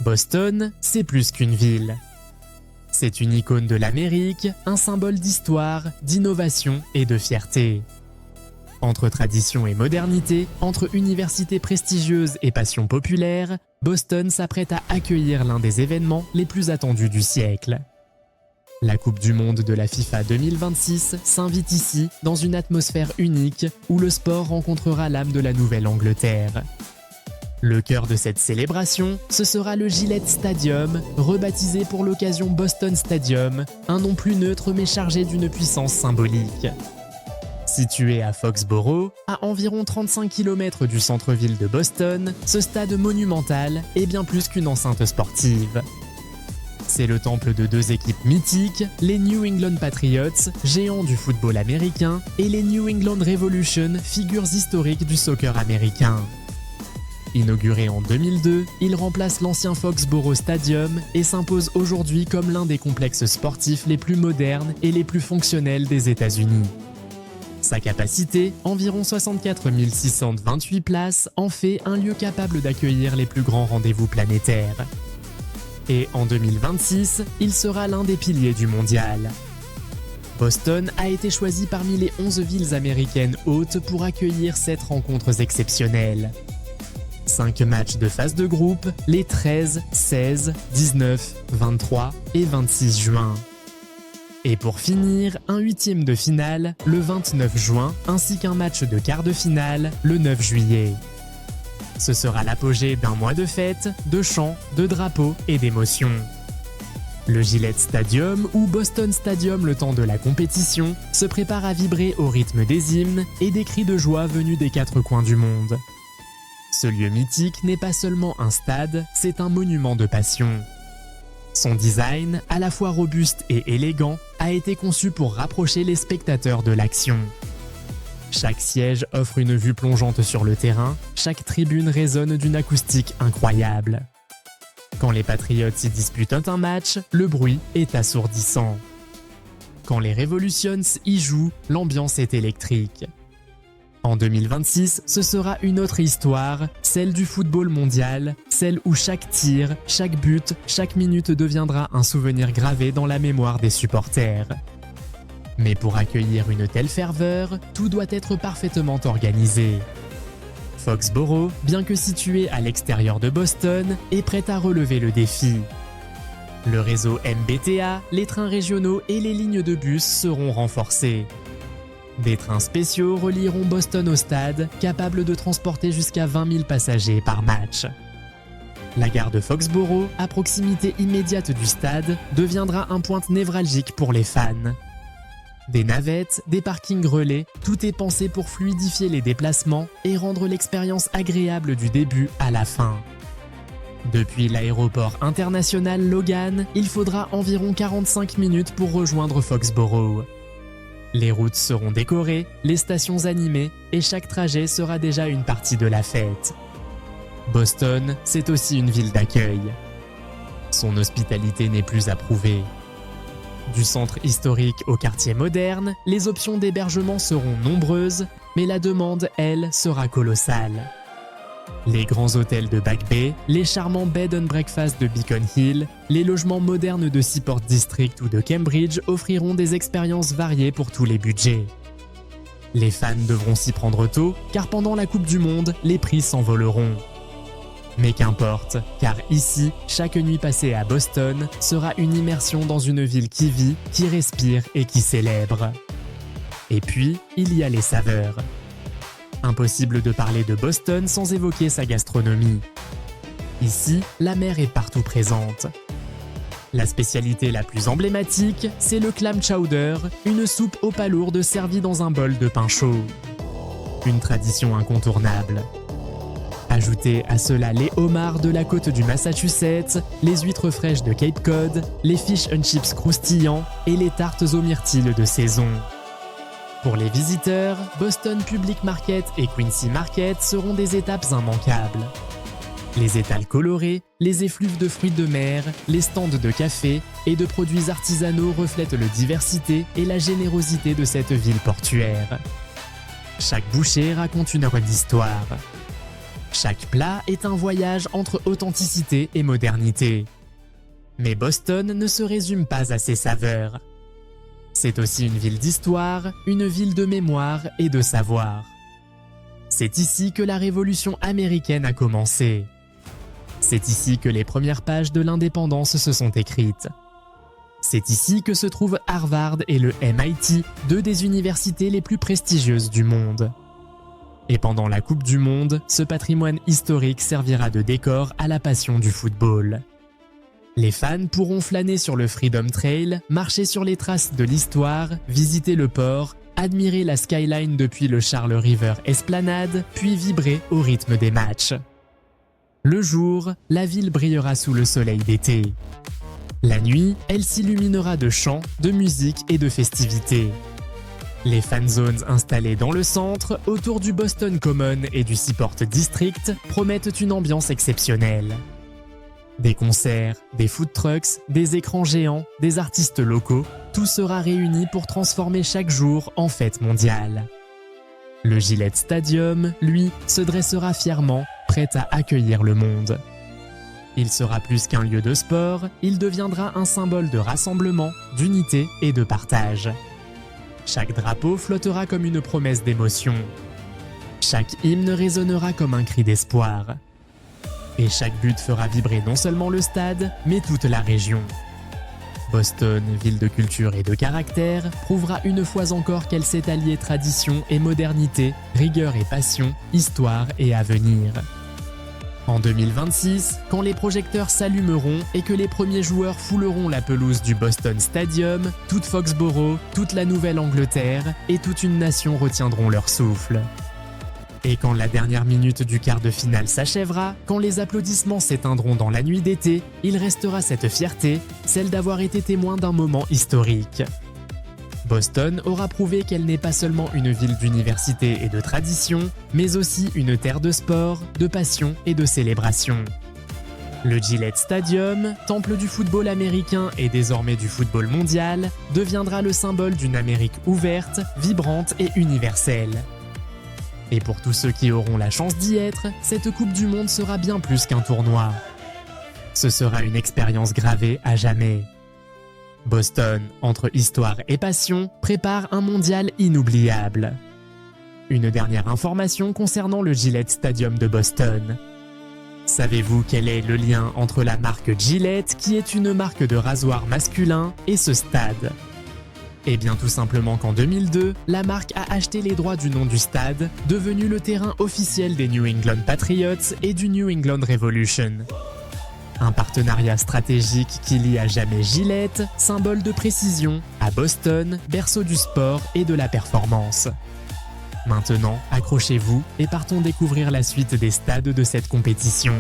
Boston, c'est plus qu'une ville. C'est une icône de l'Amérique, un symbole d'histoire, d'innovation et de fierté. Entre tradition et modernité, entre universités prestigieuses et passion populaire, Boston s'apprête à accueillir l'un des événements les plus attendus du siècle. La Coupe du Monde de la FIFA 2026 s'invite ici dans une atmosphère unique où le sport rencontrera l'âme de la Nouvelle-Angleterre. Le cœur de cette célébration, ce sera le Gillette Stadium, rebaptisé pour l'occasion Boston Stadium, un nom plus neutre mais chargé d'une puissance symbolique. Situé à Foxborough, à environ 35 km du centre-ville de Boston, ce stade monumental est bien plus qu'une enceinte sportive. C'est le temple de deux équipes mythiques, les New England Patriots, géants du football américain, et les New England Revolution, figures historiques du soccer américain. Inauguré en 2002, il remplace l'ancien Foxborough Stadium et s'impose aujourd'hui comme l'un des complexes sportifs les plus modernes et les plus fonctionnels des États-Unis. Sa capacité, environ 64 628 places, en fait un lieu capable d'accueillir les plus grands rendez-vous planétaires. Et en 2026, il sera l'un des piliers du mondial. Boston a été choisi parmi les 11 villes américaines hôtes pour accueillir 7 rencontres exceptionnelles. 5 matchs de phase de groupe les 13, 16, 19, 23 et 26 juin. Et pour finir, un 8e de finale le 29 juin ainsi qu'un match de quart de finale le 9 juillet. Ce sera l'apogée d'un mois de fêtes, de chants, de drapeaux et d'émotions. Le Gillette Stadium ou Boston Stadium le temps de la compétition se prépare à vibrer au rythme des hymnes et des cris de joie venus des 4 coins du monde. Ce lieu mythique n'est pas seulement un stade, c'est un monument de passion. Son design, à la fois robuste et élégant, a été conçu pour rapprocher les spectateurs de l'action. Chaque siège offre une vue plongeante sur le terrain, chaque tribune résonne d'une acoustique incroyable. Quand les Patriots y disputent un match, le bruit est assourdissant. Quand les Revolutions y jouent, l'ambiance est électrique. En 2026, ce sera une autre histoire, celle du football mondial, celle où chaque tir, chaque but, chaque minute deviendra un souvenir gravé dans la mémoire des supporters. Mais pour accueillir une telle ferveur, tout doit être parfaitement organisé. Foxborough, bien que situé à l'extérieur de Boston, est prêt à relever le défi. Le réseau MBTA, les trains régionaux et les lignes de bus seront renforcés. Des trains spéciaux relieront Boston au stade, capables de transporter jusqu'à 20 000 passagers par match. La gare de Foxborough, à proximité immédiate du stade, deviendra un point névralgique pour les fans. Des navettes, des parkings relais, tout est pensé pour fluidifier les déplacements et rendre l'expérience agréable du début à la fin. Depuis l'aéroport international Logan, il faudra environ 45 minutes pour rejoindre Foxborough. Les routes seront décorées, les stations animées et chaque trajet sera déjà une partie de la fête. Boston, c'est aussi une ville d'accueil. Son hospitalité n'est plus à prouver. Du centre historique au quartier moderne, les options d'hébergement seront nombreuses, mais la demande, elle, sera colossale. Les grands hôtels de Back Bay, les charmants bed and breakfast de Beacon Hill, les logements modernes de Seaport District ou de Cambridge offriront des expériences variées pour tous les budgets. Les fans devront s'y prendre tôt, car pendant la Coupe du Monde, les prix s'envoleront. Mais qu'importe, car ici, chaque nuit passée à Boston sera une immersion dans une ville qui vit, qui respire et qui célèbre. Et puis, il y a les saveurs. Impossible de parler de Boston sans évoquer sa gastronomie. Ici, la mer est partout présente. La spécialité la plus emblématique, c'est le clam chowder, une soupe aux palourdes servie dans un bol de pain chaud. Une tradition incontournable. Ajoutez à cela les homards de la côte du Massachusetts, les huîtres fraîches de Cape Cod, les fish and chips croustillants et les tartes aux myrtilles de saison. Pour les visiteurs, Boston Public Market et Quincy Market seront des étapes immanquables. Les étals colorés, les effluves de fruits de mer, les stands de café et de produits artisanaux reflètent la diversité et la générosité de cette ville portuaire. Chaque bouchée raconte une heure d'histoire. Chaque plat est un voyage entre authenticité et modernité. Mais Boston ne se résume pas à ses saveurs. C'est aussi une ville d'histoire, une ville de mémoire et de savoir. C'est ici que la révolution américaine a commencé. C'est ici que les premières pages de l'indépendance se sont écrites. C'est ici que se trouvent Harvard et le MIT, deux des universités les plus prestigieuses du monde. Et pendant la Coupe du Monde, ce patrimoine historique servira de décor à la passion du football. Les fans pourront flâner sur le Freedom Trail, marcher sur les traces de l'histoire, visiter le port, admirer la skyline depuis le Charles River Esplanade, puis vibrer au rythme des matchs. Le jour, la ville brillera sous le soleil d'été. La nuit, elle s'illuminera de chants, de musique et de festivités. Les fan zones installées dans le centre, autour du Boston Common et du Seaport District, promettent une ambiance exceptionnelle. Des concerts, des food trucks, des écrans géants, des artistes locaux, tout sera réuni pour transformer chaque jour en fête mondiale. Le Gillette Stadium, lui, se dressera fièrement, prêt à accueillir le monde. Il sera plus qu'un lieu de sport, il deviendra un symbole de rassemblement, d'unité et de partage. Chaque drapeau flottera comme une promesse d'émotion. Chaque hymne résonnera comme un cri d'espoir. Et chaque but fera vibrer non seulement le stade, mais toute la région. Boston, ville de culture et de caractère, prouvera une fois encore qu'elle sait allier tradition et modernité, rigueur et passion, histoire et avenir. En 2026, quand les projecteurs s'allumeront et que les premiers joueurs fouleront la pelouse du Boston Stadium, toute Foxborough, toute la Nouvelle-Angleterre et toute une nation retiendront leur souffle. Et quand la dernière minute du quart de finale s'achèvera, quand les applaudissements s'éteindront dans la nuit d'été, il restera cette fierté, celle d'avoir été témoin d'un moment historique. Boston aura prouvé qu'elle n'est pas seulement une ville d'université et de tradition, mais aussi une terre de sport, de passion et de célébration. Le Gillette Stadium, temple du football américain et désormais du football mondial, deviendra le symbole d'une Amérique ouverte, vibrante et universelle. Et pour tous ceux qui auront la chance d'y être, cette Coupe du Monde sera bien plus qu'un tournoi. Ce sera une expérience gravée à jamais. Boston, entre histoire et passion, prépare un mondial inoubliable. Une dernière information concernant le Gillette Stadium de Boston. Savez-vous quel est le lien entre la marque Gillette, qui est une marque de rasoir masculin, et ce stade ? Eh bien tout simplement qu'en 2002, la marque a acheté les droits du nom du stade, devenu le terrain officiel des New England Patriots et du New England Revolution. Un partenariat stratégique qui lie à jamais Gillette, symbole de précision, à Boston, berceau du sport et de la performance. Maintenant, accrochez-vous et partons découvrir la suite des stades de cette compétition.